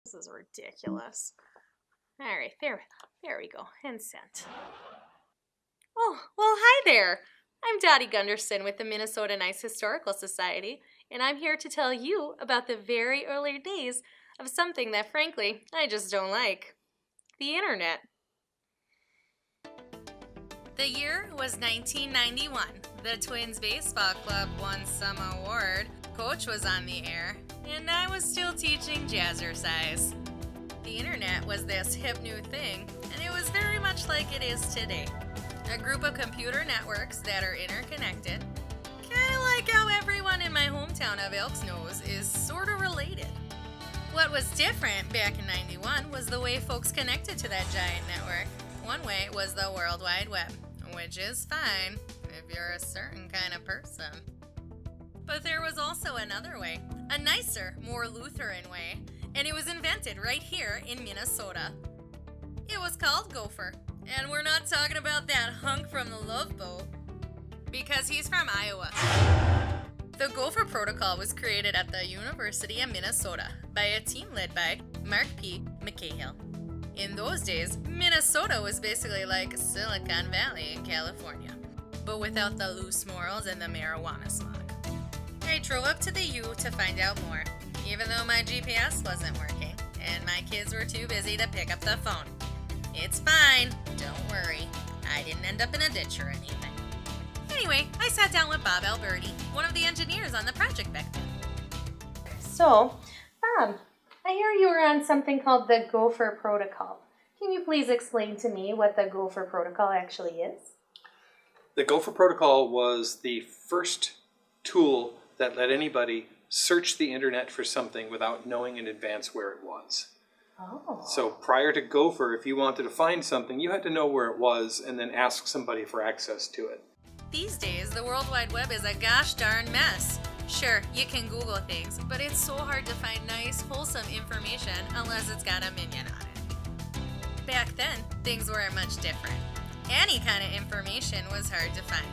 This is ridiculous. All right, there we go. And sent. Oh, well, hi there. I'm Dottie Gunderson with the Minnesota Nice Historical Society, and I'm here to tell you about the very early days of something that, frankly, I just don't like. The internet. The year was 1991. The Twins Baseball Club won some award, Coach was on the air, and I was still teaching jazzercise. The internet was this hip new thing, and it was very much like it is today. A group of computer networks that are interconnected, kind of like how everyone in my hometown of Elks knows is sort of related. What was different back in 91 was the way folks connected to that giant network. One way was the World Wide Web, which is fine if you're a certain kind of person. But there was also another way, a nicer, more Lutheran way, and it was invented right here in Minnesota. It was called Gopher, and we're not talking about that hunk from the Love Boat, because he's from Iowa. The Gopher protocol was created at the University of Minnesota by a team led by Mark P. McCahill. In those days, Minnesota was basically like Silicon Valley in California, but without the loose morals and the marijuana smog. I drove up to the U to find out more, even though my GPS wasn't working, and my kids were too busy to pick up the phone. It's fine, don't worry. I didn't end up in a ditch or anything. Anyway, I sat down with Bob Alberti, one of the engineers on the project back then. So, Bob, I hear you were on something called the Gopher protocol. Can you please explain to me what the Gopher protocol actually is? The Gopher protocol was the first tool that let anybody search the internet for something without knowing in advance where it was. Oh. So prior to Gopher, if you wanted to find something, you had to know where it was and then ask somebody for access to it. These days, the World Wide Web is a gosh darn mess. Sure, you can Google things, but it's so hard to find nice, wholesome information unless it's got a minion on it. Back then, things were much different. Any kind of information was hard to find.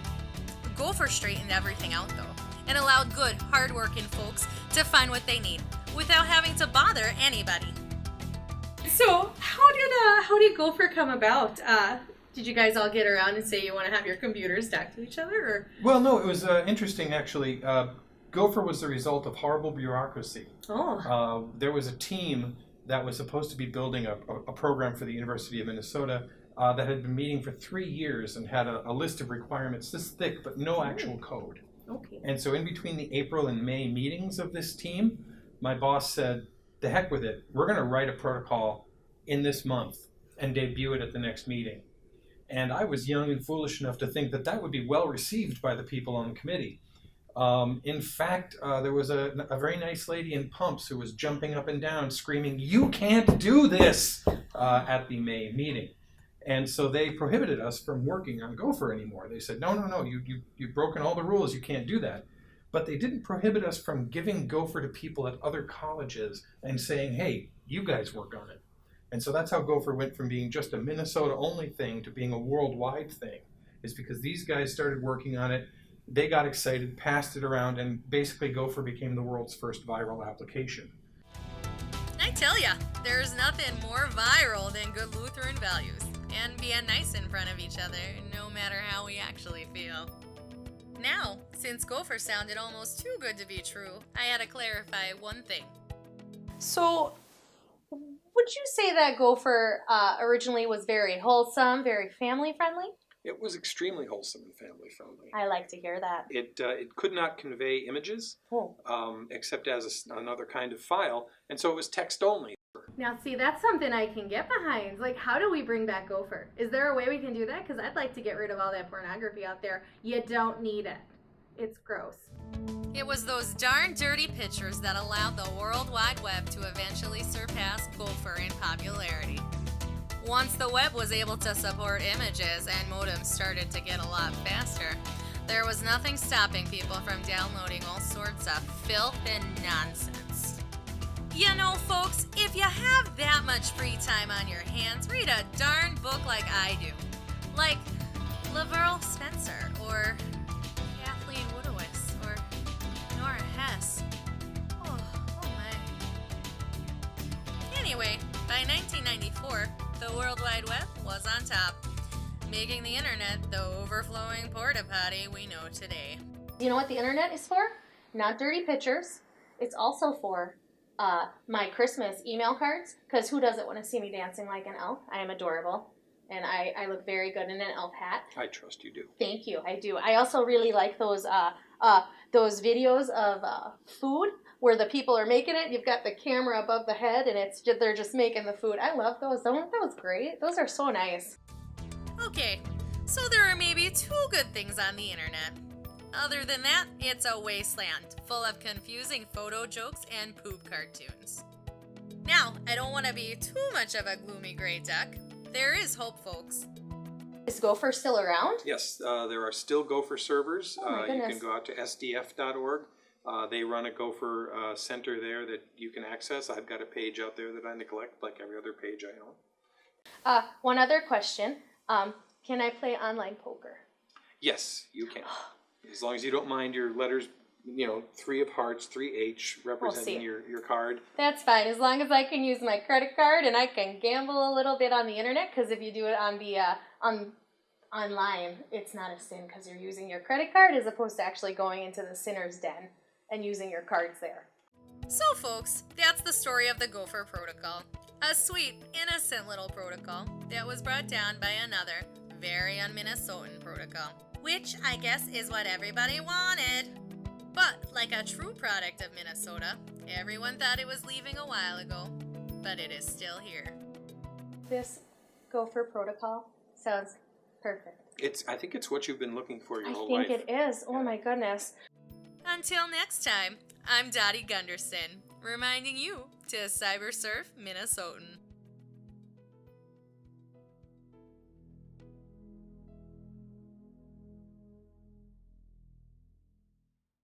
Gopher straightened everything out, though, and allowed good, hard-working folks to find what they need without having to bother anybody. So, how did Gopher come about? Did you guys all get around and say you want to have your computers stacked to each other? Or? Well, no, it was interesting, actually. Gopher was the result of horrible bureaucracy. Oh. There was a team that was supposed to be building a program for the University of Minnesota that had been meeting for 3 years and had a list of requirements this thick, but no actual code. Okay. And so in between the April and May meetings of this team, my boss said, the heck with it, we're going to write a protocol in this month and debut it at the next meeting. And I was young and foolish enough to think that that would be well received by the people on the committee. In fact, there was a very nice lady in pumps who was jumping up and down screaming, "You can't do this!" At the May meeting. And so they prohibited us from working on Gopher anymore. They said, no, you've broken all the rules, you can't do that. But they didn't prohibit us from giving Gopher to people at other colleges and saying, hey, you guys work on it. And so that's how Gopher went from being just a Minnesota-only thing to being a worldwide thing, is because these guys started working on it, they got excited, passed it around, and basically Gopher became the world's first viral application. I tell ya, there's nothing more viral than good Lutheran values. And being nice in front of each other, no matter how we actually feel. Now, since Gopher sounded almost too good to be true, I had to clarify one thing. So, would you say that Gopher originally was very wholesome, very family-friendly? It was extremely wholesome and family-friendly. I like to hear that. It could not convey images, except as another kind of file, and so it was text only. Now, see, that's something I can get behind. Like, how do we bring back Gopher? Is there a way we can do that? Because I'd like to get rid of all that pornography out there. You don't need it. It's gross. It was those darn dirty pictures that allowed the World Wide Web to eventually surpass Gopher in popularity. Once the web was able to support images and modems started to get a lot faster, there was nothing stopping people from downloading all sorts of filth and nonsense. You know, folks, if you have that much free time on your hands, read a darn book like I do. Like Laverl Spencer, or Kathleen Woodowitz, or Nora Hess. Oh my. Anyway, by 1994, the World Wide Web was on top, making the internet the overflowing porta potty we know today. You know what the internet is for? Not dirty pictures. It's also for my Christmas email cards, because who doesn't want to see me dancing like an elf? I am adorable, and I look very good in an elf hat. I trust you do. Thank you, I do. I also really like those videos of food where the people are making it. You've got the camera above the head, and they're just making the food. I love those. Aren't those great? Those are so nice. Okay, so there are maybe 2 good things on the internet. Other than that, it's a wasteland full of confusing photo jokes and poop cartoons. Now, I don't want to be too much of a gloomy gray duck. There is hope, folks. Is Gopher still around? Yes, there are still Gopher servers. Oh my You goodness. can go out to sdf.org. They run a Gopher center there that you can access. I've got a page out there that I neglect, like every other page I own. One other question. Can I play online poker? Yes, you can. As long as you don't mind your letters, 3 of hearts, 3H, representing see. your card. That's fine, as long as I can use my credit card and I can gamble a little bit on the internet, because if you do it on the online, it's not a sin because you're using your credit card as opposed to actually going into the sinner's den and using your cards there. So, folks, that's the story of the Gopher Protocol. A sweet, innocent little protocol that was brought down by another very un-Minnesotan protocol, which I guess is what everybody wanted. But like a true product of Minnesota, everyone thought it was leaving a while ago, but it is still here. This Gopher protocol sounds perfect. I think it's what you've been looking for your I whole think life. it is. Oh my goodness. Until next time, I'm Dottie Gunderson, reminding you to cybersurf Minnesotan.